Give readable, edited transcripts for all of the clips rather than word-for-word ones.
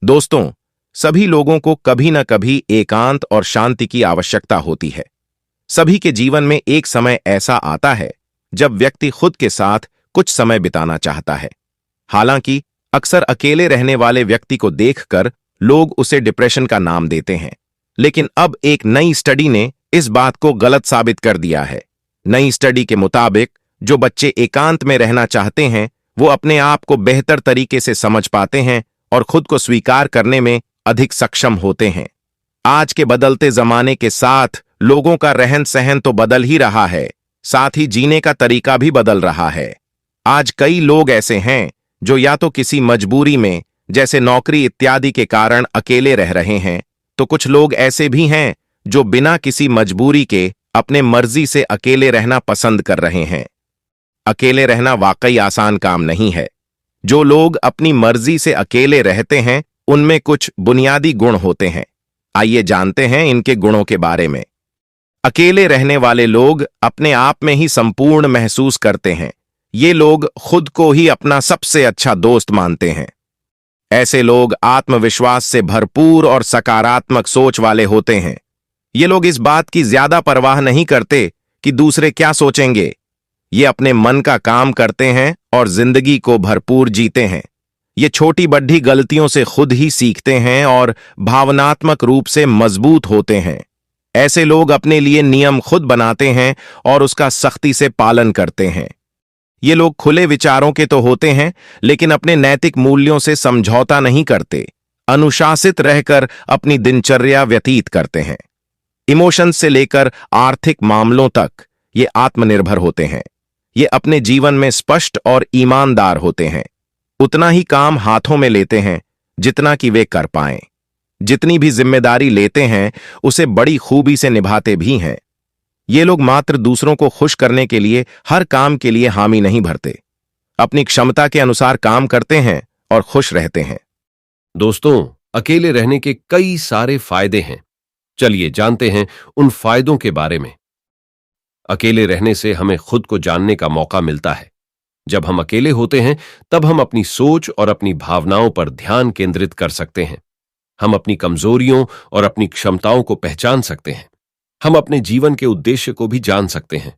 दोस्तों, सभी लोगों को कभी न कभी एकांत और शांति की आवश्यकता होती है। सभी के जीवन में एक समय ऐसा आता है जब व्यक्ति खुद के साथ कुछ समय बिताना चाहता है। हालांकि अक्सर अकेले रहने वाले व्यक्ति को देखकर लोग उसे डिप्रेशन का नाम देते हैं, लेकिन अब एक नई स्टडी ने इस बात को गलत साबित कर दिया है। नई स्टडी के मुताबिक जो बच्चे एकांत में रहना चाहते हैं, वो अपने आप को बेहतर तरीके से समझ पाते हैं और खुद को स्वीकार करने में अधिक सक्षम होते हैं। आज के बदलते जमाने के साथ लोगों का रहन सहन तो बदल ही रहा है, साथ ही जीने का तरीका भी बदल रहा है। आज कई लोग ऐसे हैं जो या तो किसी मजबूरी में, जैसे नौकरी इत्यादि के कारण अकेले रह रहे हैं, तो कुछ लोग ऐसे भी हैं जो बिना किसी मजबूरी के अपने मर्जी से अकेले रहना पसंद कर रहे हैं। अकेले रहना वाकई आसान काम नहीं है। जो लोग अपनी मर्जी से अकेले रहते हैं, उनमें कुछ बुनियादी गुण होते हैं। आइए जानते हैं इनके गुणों के बारे में। अकेले रहने वाले लोग अपने आप में ही संपूर्ण महसूस करते हैं। ये लोग खुद को ही अपना सबसे अच्छा दोस्त मानते हैं। ऐसे लोग आत्मविश्वास से भरपूर और सकारात्मक सोच वाले होते हैं। ये लोग इस बात की ज्यादा परवाह नहीं करते कि दूसरे क्या सोचेंगे। ये अपने मन का काम करते हैं और जिंदगी को भरपूर जीते हैं। ये छोटी बड्ढी गलतियों से खुद ही सीखते हैं और भावनात्मक रूप से मजबूत होते हैं। ऐसे लोग अपने लिए नियम खुद बनाते हैं और उसका सख्ती से पालन करते हैं। ये लोग खुले विचारों के तो होते हैं, लेकिन अपने नैतिक मूल्यों से समझौता नहीं करते। अनुशासित रहकर अपनी दिनचर्या व्यतीत करते हैं। इमोशंस से लेकर आर्थिक मामलों तक ये आत्मनिर्भर होते हैं। ये अपने जीवन में स्पष्ट और ईमानदार होते हैं। उतना ही काम हाथों में लेते हैं जितना कि वे कर पाएं। जितनी भी जिम्मेदारी लेते हैं उसे बड़ी खूबी से निभाते भी हैं। ये लोग मात्र दूसरों को खुश करने के लिए हर काम के लिए हामी नहीं भरते। अपनी क्षमता के अनुसार काम करते हैं और खुश रहते हैं। दोस्तों, अकेले रहने के कई सारे फायदे हैं। चलिए जानते हैं उन फायदों के बारे में। अकेले रहने से हमें खुद को जानने का मौका मिलता है। जब हम अकेले होते हैं तब हम अपनी सोच और अपनी भावनाओं पर ध्यान केंद्रित कर सकते हैं। हम अपनी कमजोरियों और अपनी क्षमताओं को पहचान सकते हैं। हम अपने जीवन के उद्देश्य को भी जान सकते हैं।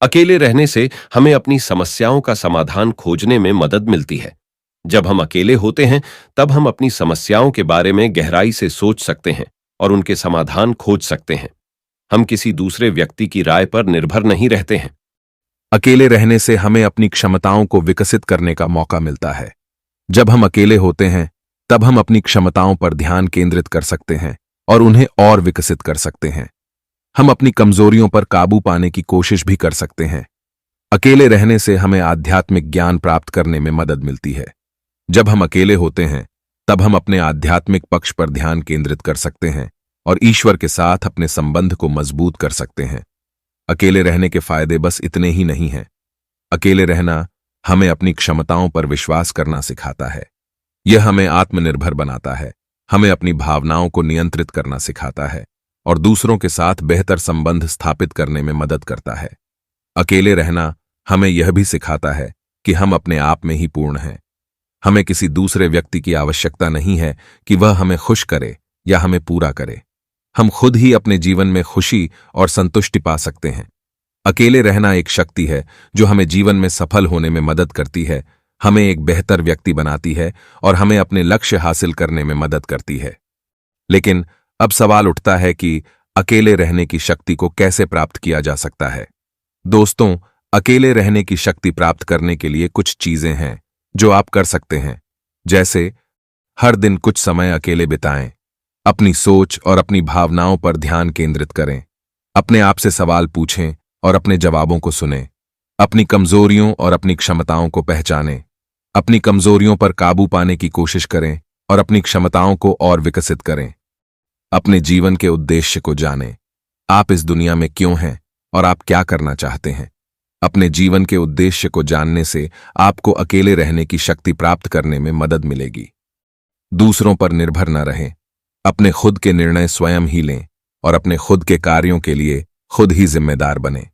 अकेले रहने से हमें अपनी समस्याओं का समाधान खोजने में मदद मिलती है। जब हम अकेले होते हैं तब हम अपनी समस्याओं के बारे में गहराई से सोच सकते हैं और उनके समाधान खोज सकते हैं। हम किसी दूसरे व्यक्ति की राय पर निर्भर नहीं रहते हैं। अकेले रहने से हमें अपनी क्षमताओं को विकसित करने का मौका मिलता है। जब हम अकेले होते हैं तब हम अपनी क्षमताओं पर ध्यान केंद्रित कर सकते हैं और उन्हें और विकसित कर सकते हैं। हम अपनी कमजोरियों पर काबू पाने की कोशिश भी कर सकते हैं। अकेले रहने से हमें आध्यात्मिक ज्ञान प्राप्त करने में मदद मिलती है। जब हम अकेले होते हैं तब हम अपने आध्यात्मिक पक्ष पर ध्यान केंद्रित कर सकते हैं और ईश्वर के साथ अपने संबंध को मजबूत कर सकते हैं। अकेले रहने के फायदे बस इतने ही नहीं हैं। अकेले रहना हमें अपनी क्षमताओं पर विश्वास करना सिखाता है। यह हमें आत्मनिर्भर बनाता है, हमें अपनी भावनाओं को नियंत्रित करना सिखाता है और दूसरों के साथ बेहतर संबंध स्थापित करने में मदद करता है। अकेले रहना हमें यह भी सिखाता है कि हम अपने आप में ही पूर्ण हैं। हमें किसी दूसरे व्यक्ति की आवश्यकता नहीं है कि वह हमें खुश करे या हमें पूरा करे। हम खुद ही अपने जीवन में खुशी और संतुष्टि पा सकते हैं। अकेले रहना एक शक्ति है जो हमें जीवन में सफल होने में मदद करती है, हमें एक बेहतर व्यक्ति बनाती है और हमें अपने लक्ष्य हासिल करने में मदद करती है। लेकिन अब सवाल उठता है कि अकेले रहने की शक्ति को कैसे प्राप्त किया जा सकता है। दोस्तों, अकेले रहने की शक्ति प्राप्त करने के लिए कुछ चीजें हैं जो आप कर सकते हैं। जैसे हर दिन कुछ समय अकेले बिताएं, अपनी सोच और अपनी भावनाओं पर ध्यान केंद्रित करें, अपने आप से सवाल पूछें और अपने जवाबों को सुनें, अपनी कमजोरियों और अपनी क्षमताओं को पहचानें, अपनी कमजोरियों पर काबू पाने की कोशिश करें और अपनी क्षमताओं को और विकसित करें। अपने जीवन के उद्देश्य को जानें। आप इस दुनिया में क्यों हैं और आप क्या करना चाहते हैं। अपने जीवन के उद्देश्य को जानने से आपको अकेले रहने की शक्ति प्राप्त करने में मदद मिलेगी। दूसरों पर निर्भर न रहें, अपने खुद के निर्णय स्वयं ही लें और अपने खुद के कार्यों के लिए खुद ही जिम्मेदार बनें।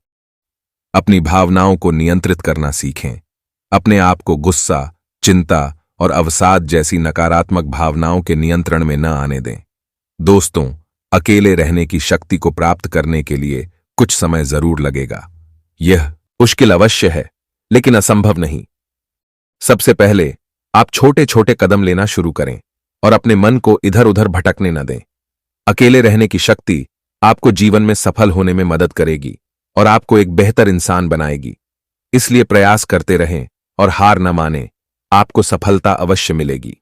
अपनी भावनाओं को नियंत्रित करना सीखें। अपने आप को गुस्सा, चिंता और अवसाद जैसी नकारात्मक भावनाओं के नियंत्रण में न आने दें। दोस्तों, अकेले रहने की शक्ति को प्राप्त करने के लिए कुछ समय जरूर लगेगा। यह मुश्किल अवश्य है, लेकिन असंभव नहीं। सबसे पहले आप छोटे छोटे कदम लेना शुरू करें और अपने मन को इधर उधर भटकने न दें। अकेले रहने की शक्ति आपको जीवन में सफल होने में मदद करेगी और आपको एक बेहतर इंसान बनाएगी। इसलिए प्रयास करते रहें और हार न मानें, आपको सफलता अवश्य मिलेगी।